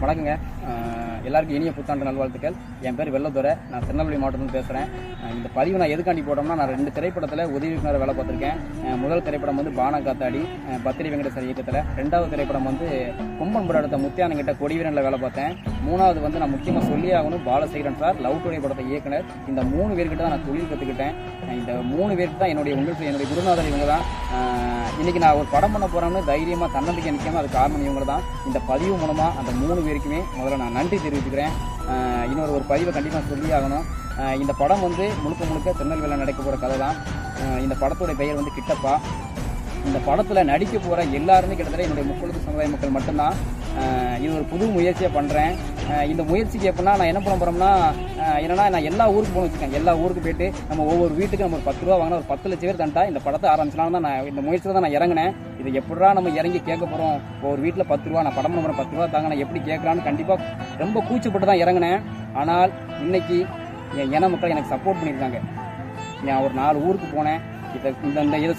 வணக்கங்க. எல்லாருக்கும் இனிய புத்தாண்டு நல்வாழ்த்துக்கள். என் பேர் வெள்ளதுரை. நான் திருநெல்வேலி மாவட்டத்தில் பேசுகிறேன். இந்த பதிவு நான் எதுக்காண்டி போட்டோம்னா, நான் 2 திரைப்படத்தில் உதவி இயக்குனர் வேலை பார்த்துருக்கேன். முதல் திரைப்படம் வந்து பானா காத்தாடி பத்திரி வெங்கடேஸ்வர இயக்கத்தில், 2வது திரைப்படம் வந்து கும்பன் படம் எடுத்த முத்தியானங்கிட்ட கொடிவீரனில் வேலை பார்த்தேன். 3வது வந்து நான் முக்கியமாக சொல்லி ஆகணும், பாலசேகரன் சார் லவ் டுடே படத்தை இயக்குனர். இந்த 3 பேர்கிட்ட தான் நான் தொழில் கற்றுக்கிட்டேன். இந்த 3 பேருக்கு தான் என்னுடைய குருநாதர் இவங்க தான். இன்னைக்கு நான் ஒரு படம் பண்ண போகிறேன்னு தைரியமாக தன்னம்பிக்கை நிற்காம அது காரணம் இவங்க தான். இந்த பதிவு மூலமாக அந்த 3 பேருக்குமே முதல்ல நான் நன்றி தெரிவிச்சுக்கிறேன். இன்னொரு பதிவை கண்டிப்பாக சொல்லி ஆகணும். இந்த படம் வந்து முழுக்க திருநெல்வேலியில் நடக்க போகிற கதை தான். இந்த படத்தோட பெயர் வந்து கிட்டப்பா. இந்த படத்தில் நடிக்க போகிற எல்லாருமே கிட்டத்தட்ட என்னுடைய 30 சமுதாய மக்கள் மட்டும்தான். இது ஒரு புது முயற்சியை பண்ணுறேன். இந்த முயற்சிக்கு எப்படின்னா, நான் என்ன பண்ண போகிறோம்னா, என்னன்னா நான் எல்லா ஊருக்கு போகணும் வச்சுக்கேன். எல்லா ஊருக்கு போயிட்டு நம்ம ஒவ்வொரு வீட்டுக்கு நம்ம ஒரு 10 ரூபா வாங்கினா ஒரு 10 லட்சம் பேர் தண்டா இந்த படத்தை ஆரம்பிச்சலாம் தான் நான் இந்த முயற்சியில் தான் நான் இறங்கினேன். இது எப்படா நம்ம இறங்கி கேட்க போகிறோம், ஒரு வீட்டில் 10 ரூபா, நான் படம் பண்ணுறேன் 10 ரூபா தாங்க, நான் எப்படி கேட்கலான்னு கண்டிப்பாக ரொம்ப கூச்சப்பட்டு தான் இறங்கினேன். ஆனால் இன்னைக்கு என் இன மக்கள் எனக்கு சப்போர்ட் பண்ணியிருக்காங்க. நான் ஒரு 4 ஊருக்கு போனேன். இதை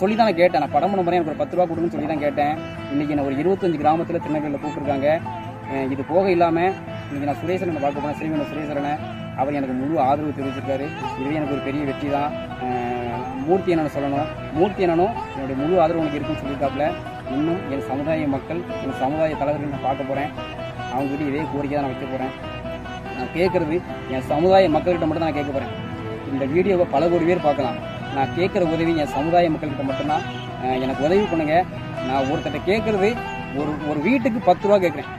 சொல்லி தான் நான் கேட்டேன். நான் படம் பண்ண போகிறேன், எனக்கு ஒரு 10 ரூபா கொடுக்குன்னு சொல்லி தான் கேட்டேன். இன்றைக்கி நான் ஒரு 25 கிராமத்தில் திருநெல்வேலியில் கூப்பிட்டுருக்காங்க. இது போக இல்லாமல் இன்றைக்கி நான் சுரேசரனை பார்க்க போனேன். ஸ்ரீமன் சுரேசரனை அவர் எனக்கு முழு ஆதரவு தெரிவிச்சிருக்காரு. இதுவே எனக்கு ஒரு பெரிய வெற்றி தான். மூர்த்தி அண்ணன் சொல்லணும், மூர்த்தி அண்ணனும் என்னுடைய முழு ஆதரவு எனக்கு இருக்குன்னு சொல்லியிருக்காப்புல. இன்னும் என் சமுதாய மக்கள், என் சமுதாய தலைவர்கள் நான் பார்க்க போகிறேன். அவங்ககிட்ட இதே கோரிக்கை தான் நான் வைக்க போகிறேன். நான் கேட்குறது என் சமுதாய மக்கள்கிட்ட மட்டும் தான் நான் கேட்க போகிறேன். இந்த வீடியோவை பல கோடி பேர் பார்க்கலாம். நான் கேட்குற உதவி என் சமுதாய மக்கள்கிட்ட மட்டும்தான். எனக்கு உதவி பண்ணுங்க. நான் ஒருத்தட்ட கேட்குறது ஒரு வீட்டுக்கு 10 ரூபா கேட்குறேன்.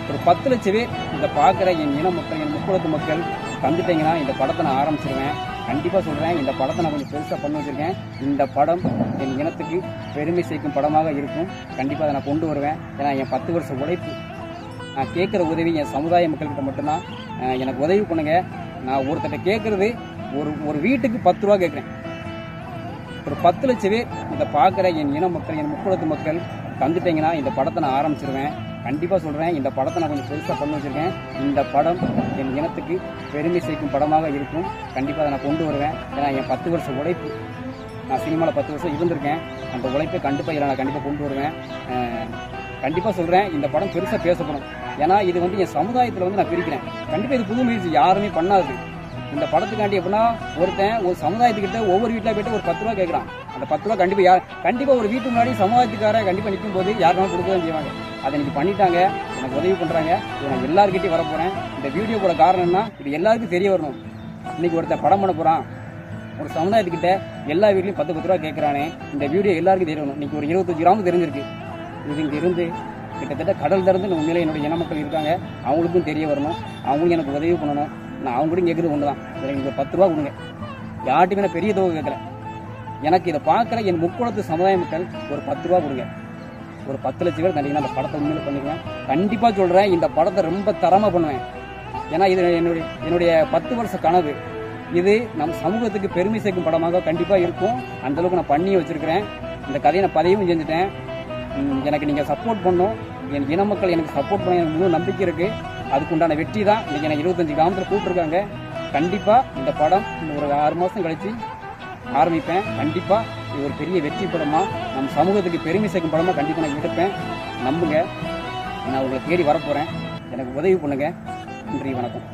ஒரு 10 லட்சம் பேர் இதை பார்க்குற என் இன மக்கள், என் 30 மக்கள் தந்துட்டீங்கன்னா இந்த படத்தை நான் ஆரம்பிச்சிருவேன். கண்டிப்பாக சொல்கிறேன், இந்த படத்தை நான் கொஞ்சம் பெருசாக பண்ணி வச்சுருக்கேன். இந்த படம் என் இனத்துக்கு பெருமை சேர்க்கும் படமாக இருக்கும். கண்டிப்பாக அதை நான் கொண்டு வருவேன். ஏன்னா என் 10 வருஷ உழைப்பு. நான் கேட்குற உதவி என் சமுதாய மக்கள்கிட்ட மட்டும்தான். எனக்கு உதவி பண்ணுங்க. நான் ஒருத்தட்ட கேட்குறது ஒரு வீட்டுக்கு 10 ரூபா கேட்குறேன். ஒரு 10 லட்சம் பேர் இதை பார்க்குற என் இன மக்கள், என் 30 மக்கள் தந்துட்டீங்கன்னா இந்த படத்தை நான் ஆரம்பிச்சிருவேன். கண்டிப்பாக சொல்கிறேன், இந்த படத்தை நான் கொஞ்சம் பெருசாக பண்ணி வச்சுருக்கேன். இந்த படம் என் இனத்துக்கு பெருமை சேர்க்கும் படமாக இருக்கும். கண்டிப்பாக அதை நான் கொண்டு வருவேன். ஏன்னா என் 10 வருஷ உழைப்பு. நான் சினிமாவில் 10 வருஷம் இருந்திருக்கேன். அந்த உழைப்பை கண்டிப்பாக நான் கண்டிப்பாக கொண்டு வருவேன். கண்டிப்பாக சொல்கிறேன், இந்த படம் பெருசாக பேசப்படும். ஏன்னா இது வந்து என் சமுதாயத்தில் வந்து நான் பிரிக்கிறேன். கண்டிப்பாக இது புது முயற்சி, யாருமே பண்ணாது. இந்த படத்துக்காண்டி எப்படின்னா, ஒரு சமுதாயத்துக்கிட்ட ஒவ்வொரு வீட்டில் போய்ட்டு ஒரு 10 ரூபா கேட்குறான். அந்த 10 ரூபா கண்டிப்பாக ஒரு வீட்டுக்கு முன்னாடி சமுதாயத்துக்கார கண்டிப்பாக நிற்கும் போது யாருனாலும் கொடுக்க தான் செய்வாங்க. அதை இன்னைக்கு பண்ணிட்டாங்க, எனக்கு உதவி பண்ணுறாங்க. இது நான் எல்லாருக்கிட்டையும் வரப்போகிறேன். இந்த வீடியோவோட காரணம் என்ன, இது எல்லாருக்கும் தெரிய வரணும். இன்னைக்கு ஒருத்தர் படம் பண்ண போகிறான், ஒரு சமுதாயத்துக்கிட்ட எல்லா வீட்லையும் 10 ரூபா கேட்குறானே, இந்த வீடியோ எல்லாருக்கும் தெரியணும். இன்னைக்கு ஒரு 25 கிராமம் தெரிஞ்சிருக்கு. இது இங்கே இருந்து கிட்டத்தட்ட கடல் திறந்து உண்மையிலே என்னுடைய இன மக்கள் இருக்காங்க. அவங்களுக்கும் தெரிய வரணும். அவங்களும் எனக்கு உதவி பண்ணணும். நான் அவங்க கூட கேட்குறது ஒன்று தான், எனக்கு ஒரு 10 ரூபா கொடுங்க. யார்ட்டுமே நான் பெரிய தொகை கேட்கல. எனக்கு இதை பார்க்குற என் முக்குளத்து சமுதாய மக்கள் ஒரு 10 ரூபா கொடுங்க. ஒரு 10 லட்சம் பேர் தண்டிங்கன்னா அந்த படத்தை உண்மையில பண்ணிக்குவேன். கண்டிப்பாக சொல்கிறேன், இந்த படத்தை ரொம்ப தரமாக பண்ணுவேன். ஏன்னா இது என்னுடைய 10 வருஷ கனவு. இது நம்ம சமூகத்துக்கு பெருமை சேர்க்கும் படமாக கண்டிப்பாக இருக்கும். அந்தளவுக்கு நான் பண்ணி வச்சுருக்கிறேன். இந்த கதையை நான் பதிவும் செஞ்சுட்டேன். எனக்கு நீங்கள் சப்போர்ட் பண்ணணும். என் இன மக்கள் எனக்கு சப்போர்ட் பண்ண எனக்கு முழு நம்பிக்கை இருக்குது. அதுக்குண்டான வெற்றி தான். இன்றைக்கி எனக்கு 25 கிராமத்தில் கூப்பிட்டுருக்காங்க. கண்டிப்பாக இந்த படம் ஒரு 6 மாதம் கழித்து ஆரம்பிப்பேன். கண்டிப்பாக இது ஒரு பெரிய வெற்றி படமாக, நம்ம சமூகத்துக்கு பெருமை சேர்க்கும் படமாக கண்டிப்பாக நான் எடுப்பேன். நம்புங்க, நான் உங்களை தேடி வரப்போகிறேன். எனக்கு உதவி பண்ணுங்கள். நன்றி, வணக்கம்.